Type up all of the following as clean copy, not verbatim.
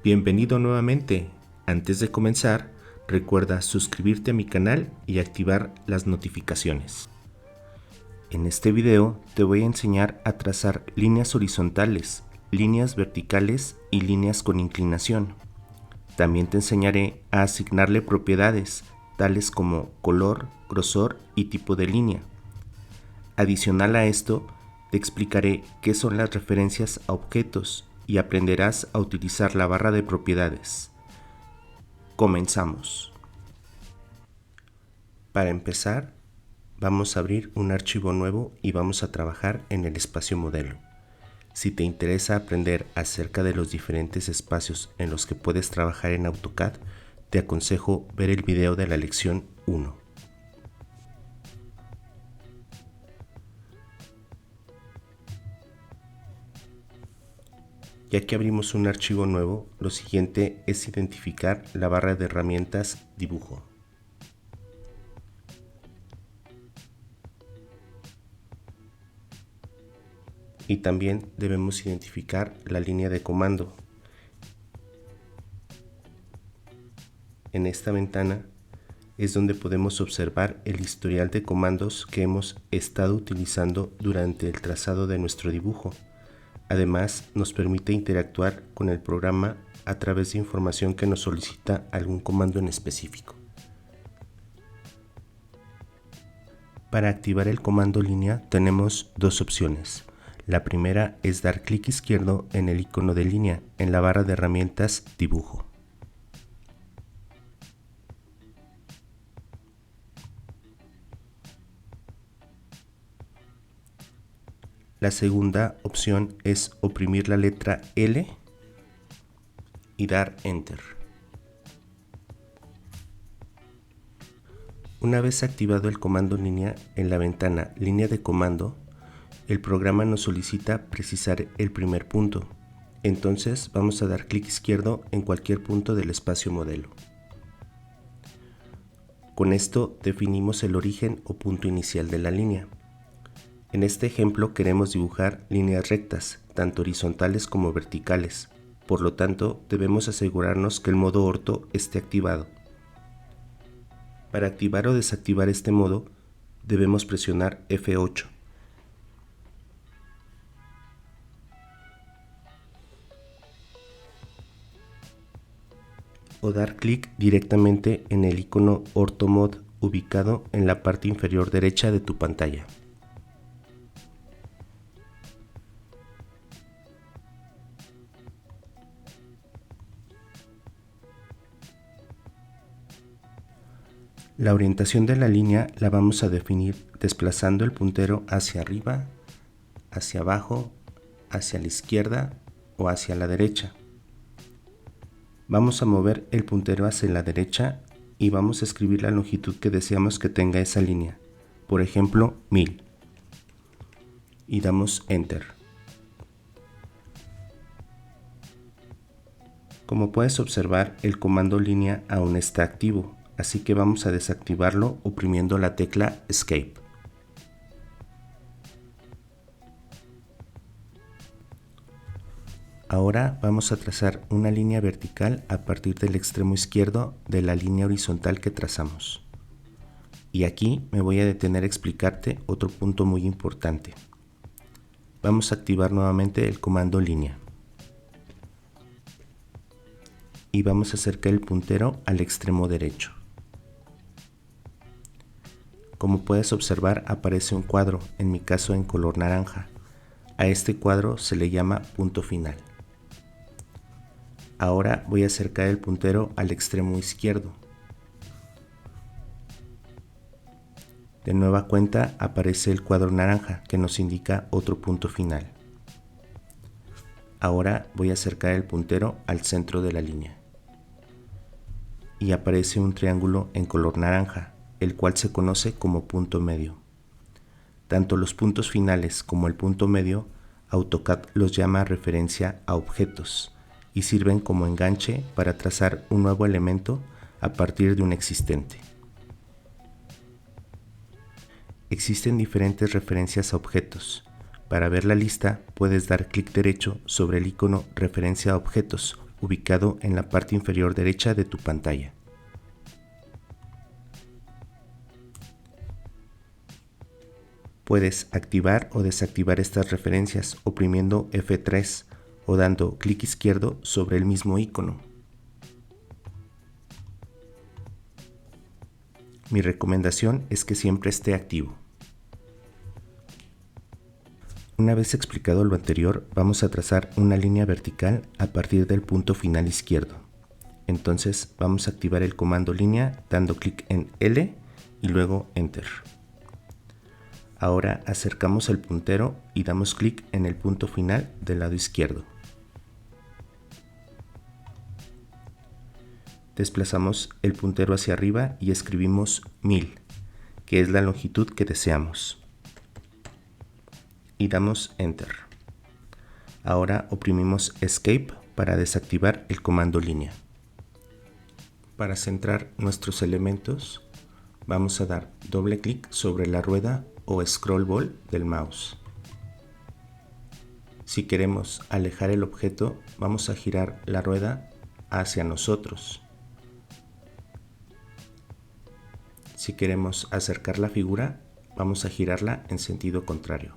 Bienvenido nuevamente. Antes de comenzar, recuerda suscribirte a mi canal y activar las notificaciones. En este video te voy a enseñar a trazar líneas horizontales, líneas verticales y líneas con inclinación. También te enseñaré a asignarle propiedades, tales como color, grosor y tipo de línea. Adicional a esto, te explicaré qué son las referencias a objetos y aprenderás a utilizar la barra de propiedades. Comenzamos. Para empezar, vamos a abrir un archivo nuevo y vamos a trabajar en el espacio modelo. Si te interesa aprender acerca de los diferentes espacios en los que puedes trabajar en AutoCAD, te aconsejo ver el video de la lección 1. Ya que abrimos un archivo nuevo, lo siguiente es identificar la barra de herramientas Dibujo. Y también debemos identificar la línea de comando. En esta ventana es donde podemos observar el historial de comandos que hemos estado utilizando durante el trazado de nuestro dibujo. Además, nos permite interactuar con el programa a través de información que nos solicita algún comando en específico. Para activar el comando línea tenemos dos opciones. La primera es dar clic izquierdo en el icono de línea en la barra de herramientas Dibujo. La segunda opción es oprimir la letra L y dar Enter. Una vez activado el comando línea en la ventana Línea de comando, el programa nos solicita precisar el primer punto. Entonces vamos a dar clic izquierdo en cualquier punto del espacio modelo. Con esto definimos el origen o punto inicial de la línea. En este ejemplo queremos dibujar líneas rectas, tanto horizontales como verticales. Por lo tanto, debemos asegurarnos que el modo orto esté activado. Para activar o desactivar este modo, debemos presionar F8. O dar clic directamente en el icono Ortho Mode ubicado en la parte inferior derecha de tu pantalla. La orientación de la línea la vamos a definir desplazando el puntero hacia arriba, hacia abajo, hacia la izquierda o hacia la derecha. Vamos a mover el puntero hacia la derecha y vamos a escribir la longitud que deseamos que tenga esa línea, por ejemplo 1000, y damos Enter. Como puedes observar, el comando línea aún está activo, así que vamos a desactivarlo oprimiendo la tecla Escape. Ahora vamos a trazar una línea vertical a partir del extremo izquierdo de la línea horizontal que trazamos. Y aquí me voy a detener a explicarte otro punto muy importante. Vamos a activar nuevamente el comando línea. Y vamos a acercar el puntero al extremo derecho. Como puedes observar, aparece un cuadro, en mi caso en color naranja. A este cuadro se le llama punto final. Ahora voy a acercar el puntero al extremo izquierdo. De nueva cuenta aparece el cuadro naranja que nos indica otro punto final. Ahora voy a acercar el puntero al centro de la línea. Y aparece un triángulo en color naranja, el cual se conoce como punto medio. Tanto los puntos finales como el punto medio, AutoCAD los llama referencia a objetos y sirven como enganche para trazar un nuevo elemento a partir de un existente. Existen diferentes referencias a objetos. Para ver la lista puedes dar clic derecho sobre el icono Referencia a objetos ubicado en la parte inferior derecha de tu pantalla. Puedes activar o desactivar estas referencias oprimiendo F3 o dando clic izquierdo sobre el mismo icono. Mi recomendación es que siempre esté activo. Una vez explicado lo anterior, vamos a trazar una línea vertical a partir del punto final izquierdo. Entonces vamos a activar el comando línea dando clic en L y luego Enter. Ahora acercamos el puntero y damos clic en el punto final del lado izquierdo. Desplazamos el puntero hacia arriba y escribimos 1000, que es la longitud que deseamos. Y damos Enter. Ahora oprimimos Escape para desactivar el comando línea. Para centrar nuestros elementos, vamos a dar doble clic sobre la rueda o scroll ball del mouse. Si queremos alejar el objeto, vamos a girar la rueda hacia nosotros. Si queremos acercar la figura, vamos a girarla en sentido contrario.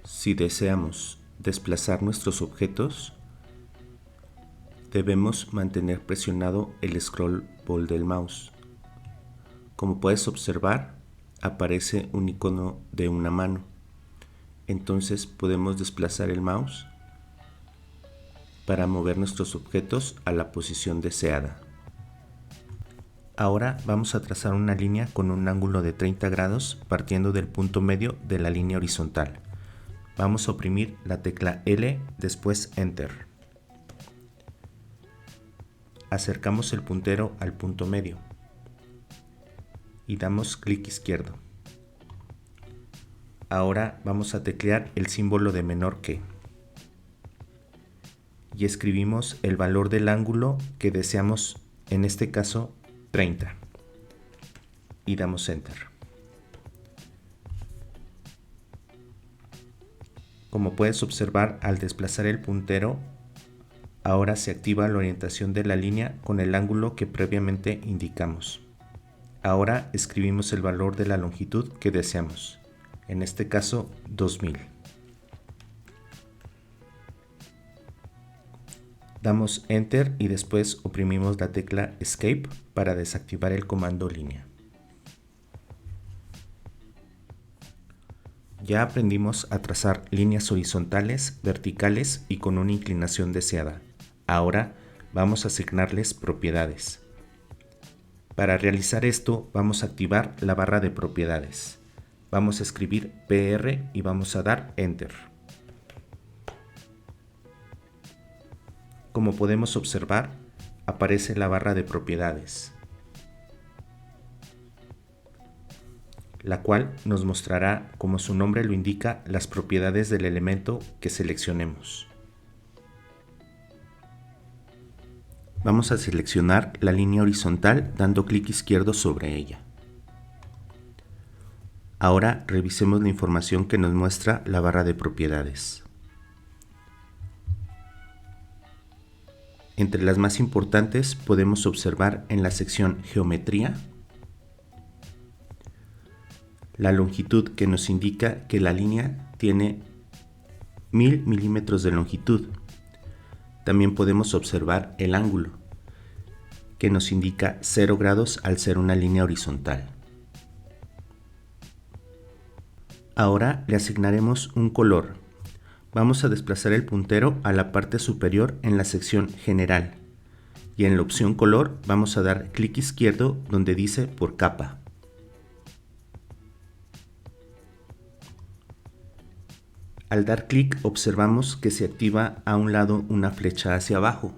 Si deseamos desplazar nuestros objetos, debemos mantener presionado el scroll ball del mouse. Como puedes observar, aparece un icono de una mano. Entonces podemos desplazar el mouse para mover nuestros objetos a la posición deseada. Ahora vamos a trazar una línea con un ángulo de 30 grados partiendo del punto medio de la línea horizontal. Vamos a oprimir la tecla L, después Enter. Acercamos el puntero al punto medio y damos clic izquierdo. Ahora vamos a teclear el símbolo de menor que y escribimos el valor del ángulo que deseamos, en este caso 30, y damos Enter. Como puedes observar, al desplazar el puntero, ahora se activa la orientación de la línea con el ángulo que previamente indicamos. Ahora escribimos el valor de la longitud que deseamos, en este caso 2000. Damos Enter y después oprimimos la tecla Escape para desactivar el comando línea. Ya aprendimos a trazar líneas horizontales, verticales y con una inclinación deseada. Ahora vamos a asignarles propiedades. Para realizar esto vamos a activar la barra de propiedades. Vamos a escribir PR y vamos a dar Enter. Como podemos observar, aparece la barra de propiedades, la cual nos mostrará, como su nombre lo indica, las propiedades del elemento que seleccionemos. Vamos a seleccionar la línea horizontal dando clic izquierdo sobre ella. Ahora revisemos la información que nos muestra la barra de propiedades. Entre las más importantes podemos observar en la sección Geometría la longitud, que nos indica que la línea tiene 1000 milímetros de longitud. También podemos observar el ángulo, que nos indica 0 grados al ser una línea horizontal. Ahora le asignaremos un color. Vamos a desplazar el puntero a la parte superior en la sección General y en la opción Color vamos a dar clic izquierdo donde dice por capa. Al dar clic observamos que se activa a un lado una flecha hacia abajo,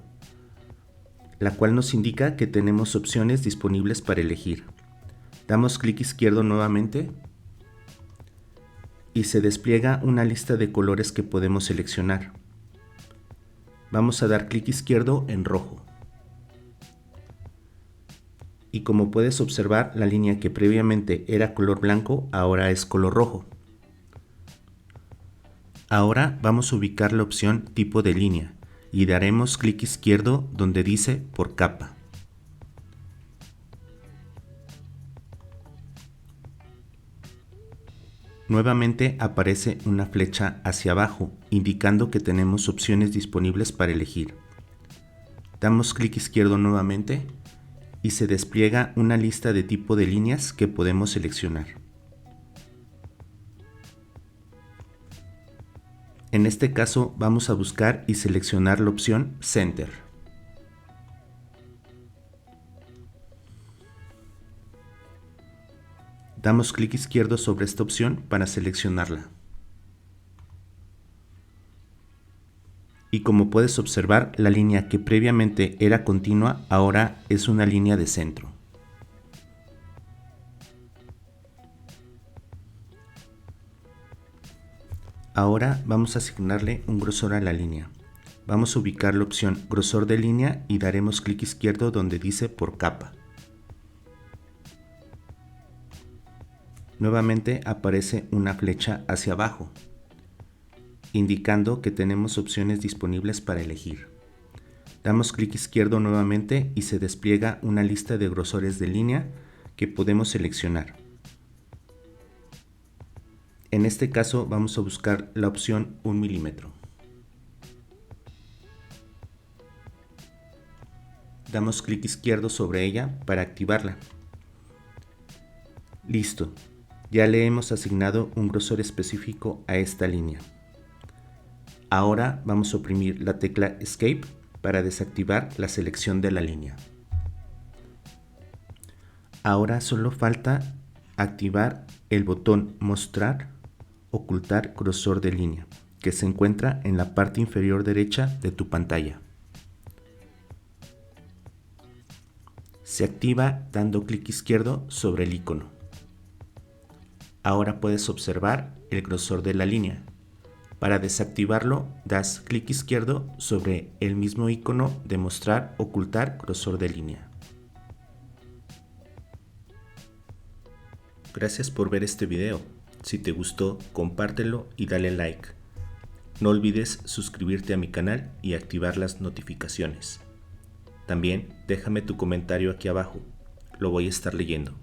la cual nos indica que tenemos opciones disponibles para elegir. Damos clic izquierdo nuevamente y se despliega una lista de colores que podemos seleccionar. Vamos a dar clic izquierdo en rojo. Y como puedes observar, la línea que previamente era color blanco ahora es color rojo. Ahora vamos a ubicar la opción tipo de línea y daremos clic izquierdo donde dice por capa. Nuevamente aparece una flecha hacia abajo, indicando que tenemos opciones disponibles para elegir. Damos clic izquierdo nuevamente y se despliega una lista de tipo de líneas que podemos seleccionar. En este caso vamos a buscar y seleccionar la opción Center. Damos clic izquierdo sobre esta opción para seleccionarla. Y como puedes observar, la línea que previamente era continua ahora es una línea de centro. Ahora vamos a asignarle un grosor a la línea. Vamos a ubicar la opción grosor de línea y daremos clic izquierdo donde dice por capa. Nuevamente aparece una flecha hacia abajo, indicando que tenemos opciones disponibles para elegir. Damos clic izquierdo nuevamente y se despliega una lista de grosores de línea que podemos seleccionar. En este caso vamos a buscar la opción 1 milímetro. Damos clic izquierdo sobre ella para activarla. Listo, ya le hemos asignado un grosor específico a esta línea. Ahora vamos a oprimir la tecla Escape para desactivar la selección de la línea. Ahora solo falta activar el botón Mostrar, Ocultar grosor de línea, que se encuentra en la parte inferior derecha de tu pantalla. Se activa dando clic izquierdo sobre el icono. Ahora puedes observar el grosor de la línea. Para desactivarlo, das clic izquierdo sobre el mismo icono de Mostrar, Ocultar grosor de línea. Gracias por ver este video. Si te gustó, compártelo y dale like. No olvides suscribirte a mi canal y activar las notificaciones. También déjame tu comentario aquí abajo, lo voy a estar leyendo.